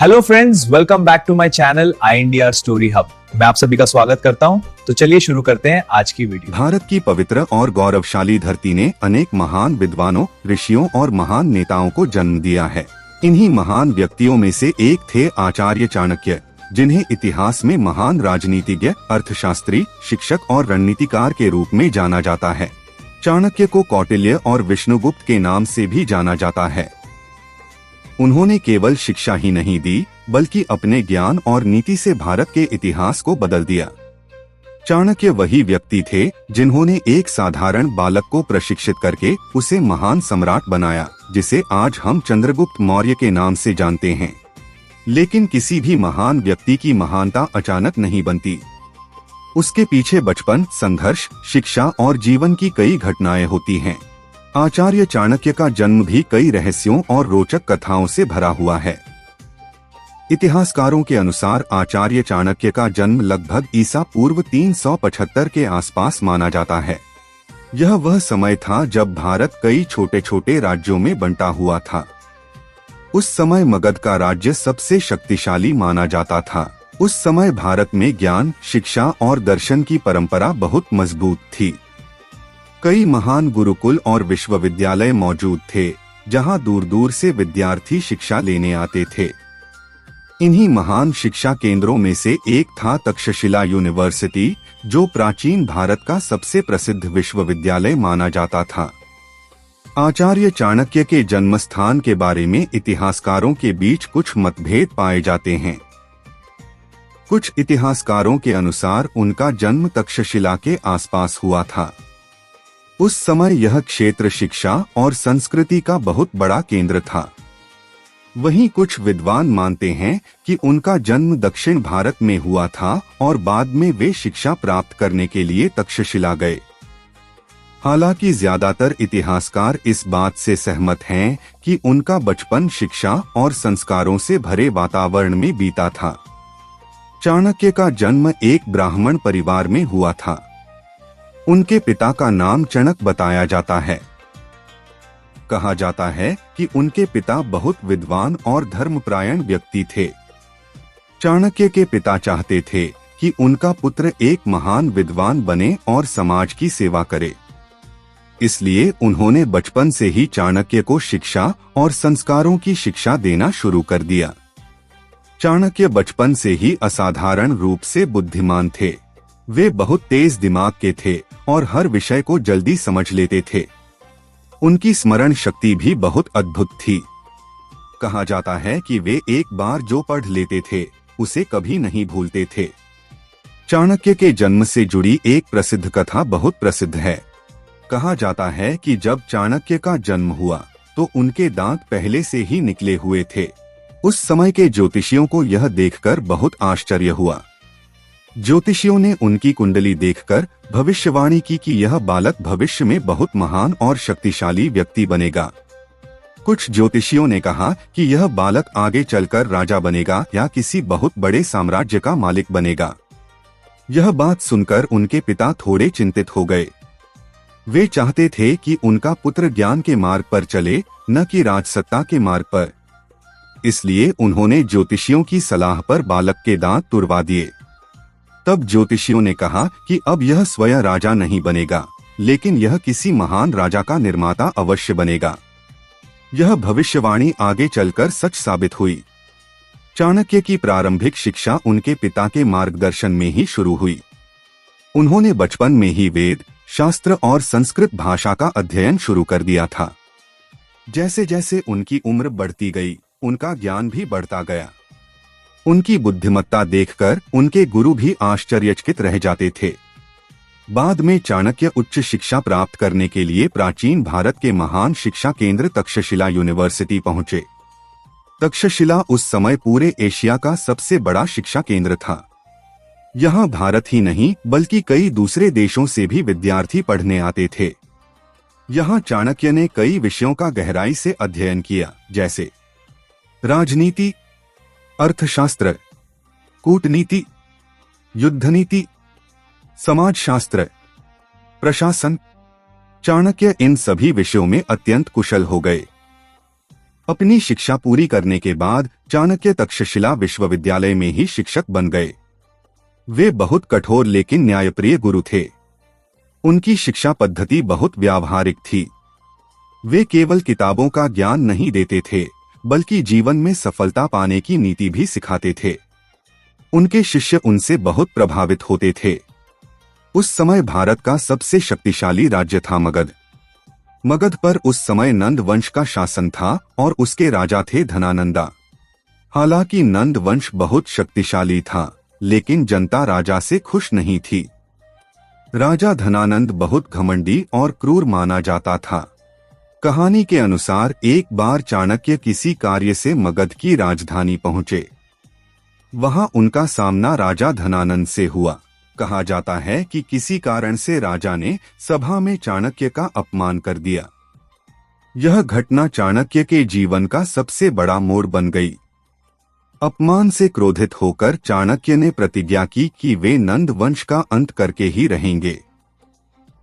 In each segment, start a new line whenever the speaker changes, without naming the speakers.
Hello friends, welcome back to my channel I India Story Hub. मैं आप सभी का स्वागत करता हूं। तो चलिए शुरू करते हैं आज की वीडियो।
भारत की पवित्र और गौरवशाली धरती ने अनेक महान विद्वानों, ऋषियों और महान नेताओं को जन्म दिया है। इन्हीं महान व्यक्तियों में से एक थे आचार्य चाणक्य, जिन्हें इतिहास में महान राजनीतिज्ञ, अर्थशास्त्री, शिक्षक और रणनीतिकार के रूप में जाना जाता है। चाणक्य को कौटिल्य और विष्णुगुप्त के नाम से भी जाना जाता है। उन्होंने केवल शिक्षा ही नहीं दी, बल्कि अपने ज्ञान और नीति से भारत के इतिहास को बदल दिया। चाणक्य वही व्यक्ति थे जिन्होंने एक साधारण बालक को प्रशिक्षित करके उसे महान सम्राट बनाया, जिसे आज हम चंद्रगुप्त मौर्य के नाम से जानते हैं। लेकिन किसी भी महान व्यक्ति की महानता अचानक नहीं बनती। उसके पीछे बचपन, संघर्ष, शिक्षा और जीवन की कई घटनाएं होती हैं। आचार्य चाणक्य का जन्म भी कई रहस्यों और रोचक कथाओं से भरा हुआ है। इतिहासकारों के अनुसार आचार्य चाणक्य का जन्म लगभग ईसा पूर्व 375 के आसपास माना जाता है। यह वह समय था जब भारत कई छोटे छोटे राज्यों में बंटा हुआ था। उस समय मगध का राज्य सबसे शक्तिशाली माना जाता था। उस समय भारत में ज्ञान, शिक्षा और दर्शन की परंपरा बहुत मजबूत थी। कई महान गुरुकुल और विश्वविद्यालय मौजूद थे, जहां दूर दूर से विद्यार्थी शिक्षा लेने आते थे। इन्हीं महान शिक्षा केंद्रों में से एक था तक्षशिला यूनिवर्सिटी, जो प्राचीन भारत का सबसे प्रसिद्ध विश्वविद्यालय माना जाता था। आचार्य चाणक्य के जन्म स्थान के बारे में इतिहासकारों के बीच कुछ मतभेद पाए जाते हैं। कुछ इतिहासकारों के अनुसार उनका जन्म तक्षशिला के आसपास हुआ था। उस समय यह क्षेत्र शिक्षा और संस्कृति का बहुत बड़ा केंद्र था। वहीं कुछ विद्वान मानते हैं कि उनका जन्म दक्षिण भारत में हुआ था और बाद में वे शिक्षा प्राप्त करने के लिए तक्षशिला गए। हालांकि ज्यादातर इतिहासकार इस बात से सहमत हैं कि उनका बचपन शिक्षा और संस्कारों से भरे वातावरण में बीता था। चाणक्य का जन्म एक ब्राह्मण परिवार में हुआ था। उनके पिता का नाम चणक बताया जाता है। कहा जाता है कि उनके पिता बहुत विद्वान और धर्मपरायण व्यक्ति थे। चाणक्य के पिता चाहते थे कि उनका पुत्र एक महान विद्वान बने और समाज की सेवा करे। इसलिए उन्होंने बचपन से ही चाणक्य को शिक्षा और संस्कारों की शिक्षा देना शुरू कर दिया। चाणक्य बचपन से ही असाधारण रूप से बुद्धिमान थे। वे बहुत तेज दिमाग के थे और हर विषय को जल्दी समझ लेते थे। उनकी स्मरण शक्ति भी बहुत अद्भुत थी। कहा जाता है कि वे एक बार जो पढ़ लेते थे उसे कभी नहीं भूलते थे। चाणक्य के जन्म से जुड़ी एक प्रसिद्ध कथा बहुत प्रसिद्ध है। कहा जाता है कि जब चाणक्य का जन्म हुआ तो उनके दांत पहले से ही निकले हुए थे। उस समय के ज्योतिषियों को यह देखकर बहुत आश्चर्य हुआ। ज्योतिषियों ने उनकी कुंडली देखकर भविष्यवाणी की कि यह बालक भविष्य में बहुत महान और शक्तिशाली व्यक्ति बनेगा। कुछ ज्योतिषियों ने कहा कि यह बालक आगे चलकर राजा बनेगा या किसी बहुत बड़े साम्राज्य का मालिक बनेगा। यह बात सुनकर उनके पिता थोड़े चिंतित हो गए। वे चाहते थे कि उनका पुत्र ज्ञान के मार्ग पर चले, न कि राजसत्ता के मार्ग पर। इसलिए उन्होंने ज्योतिषियों की सलाह पर बालक के दांत तुड़वा दिए। तब ज्योतिषियों ने कहा कि अब यह स्वयं राजा नहीं बनेगा, लेकिन यह किसी महान राजा का निर्माता अवश्य बनेगा। यह भविष्यवाणी आगे चलकर सच साबित हुई। चाणक्य की प्रारंभिक शिक्षा उनके पिता के मार्गदर्शन में ही शुरू हुई। उन्होंने बचपन में ही वेद, शास्त्र और संस्कृत भाषा का अध्ययन शुरू कर दिया था। जैसे जैसे उनकी उम्र बढ़ती गई, उनका ज्ञान भी बढ़ता गया। उनकी बुद्धिमत्ता देखकर उनके गुरु भी आश्चर्यचकित रह जाते थे। बाद में चाणक्य उच्च शिक्षा प्राप्त करने के लिए प्राचीन भारत के महान शिक्षा केंद्र तक्षशिला यूनिवर्सिटी पहुंचे। तक्षशिला उस समय पूरे एशिया का सबसे बड़ा शिक्षा केंद्र था। यहाँ भारत ही नहीं बल्कि कई दूसरे देशों से भी विद्यार्थी पढ़ने आते थे। यहाँ चाणक्य ने कई विषयों का गहराई से अध्ययन किया, जैसे राजनीति, अर्थशास्त्र, कूटनीति, युद्धनीति, समाजशास्त्र, प्रशासन। चाणक्य इन सभी विषयों में अत्यंत कुशल हो गए। अपनी शिक्षा पूरी करने के बाद चाणक्य तक्षशिला विश्वविद्यालय में ही शिक्षक बन गए। वे बहुत कठोर लेकिन न्यायप्रिय गुरु थे। उनकी शिक्षा पद्धति बहुत व्यावहारिक थी। वे केवल किताबों का ज्ञान नहीं देते थे, बल्कि जीवन में सफलता पाने की नीति भी सिखाते थे। उनके शिष्य उनसे बहुत प्रभावित होते थे। उस समय भारत का सबसे शक्तिशाली राज्य था मगध। मगध पर उस समय नंद वंश का शासन था और उसके राजा थे धनानंदा। हालांकि नंद वंश बहुत शक्तिशाली था, लेकिन जनता राजा से खुश नहीं थी। राजा धनानंद बहुत घमंडी और क्रूर माना जाता था। कहानी के अनुसार एक बार चाणक्य किसी कार्य से मगध की राजधानी पहुंचे। वहां उनका सामना राजा धनानंद से हुआ। कहा जाता है कि किसी कारण से राजा ने सभा में चाणक्य का अपमान कर दिया। यह घटना चाणक्य के जीवन का सबसे बड़ा मोड़ बन गई। अपमान से क्रोधित होकर चाणक्य ने प्रतिज्ञा की कि वे नंद वंश का अंत करके ही रहेंगे।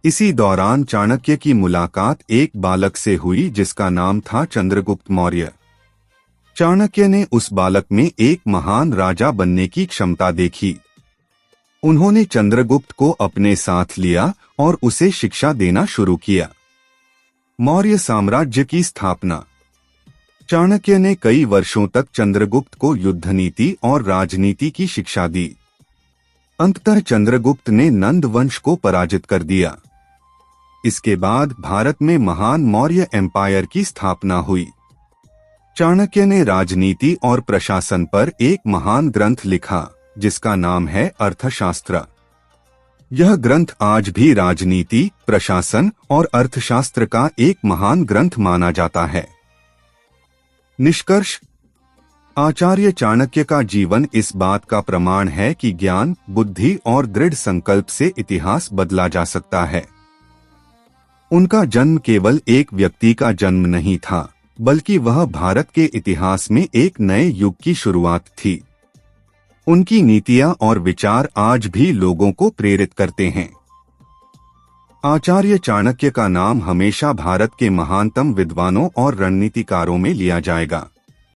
इसी दौरान चाणक्य की मुलाकात एक बालक से हुई जिसका नाम था चंद्रगुप्त मौर्य। चाणक्य ने उस बालक में एक महान राजा बनने की क्षमता देखी। उन्होंने चंद्रगुप्त को अपने साथ लिया और उसे शिक्षा देना शुरू किया। मौर्य साम्राज्य की स्थापना। चाणक्य ने कई वर्षों तक चंद्रगुप्त को युद्ध नीति और राजनीति की शिक्षा दी। अंततः चंद्रगुप्त ने नंद वंश को पराजित कर दिया। इसके बाद भारत में महान मौर्य एम्पायर की स्थापना हुई। चाणक्य ने राजनीति और प्रशासन पर एक महान ग्रंथ लिखा जिसका नाम है अर्थशास्त्र। यह ग्रंथ आज भी राजनीति, प्रशासन और अर्थशास्त्र का एक महान ग्रंथ माना जाता है। निष्कर्ष: आचार्य चाणक्य का जीवन इस बात का प्रमाण है कि ज्ञान, बुद्धि और दृढ़ संकल्प से इतिहास बदला जा सकता है। उनका जन्म केवल एक व्यक्ति का जन्म नहीं था, बल्कि वह भारत के इतिहास में एक नए युग की शुरुआत थी। उनकी नीतियां और विचार आज भी लोगों को प्रेरित करते हैं। आचार्य चाणक्य का नाम हमेशा भारत के महानतम विद्वानों और रणनीतिकारों में लिया जाएगा।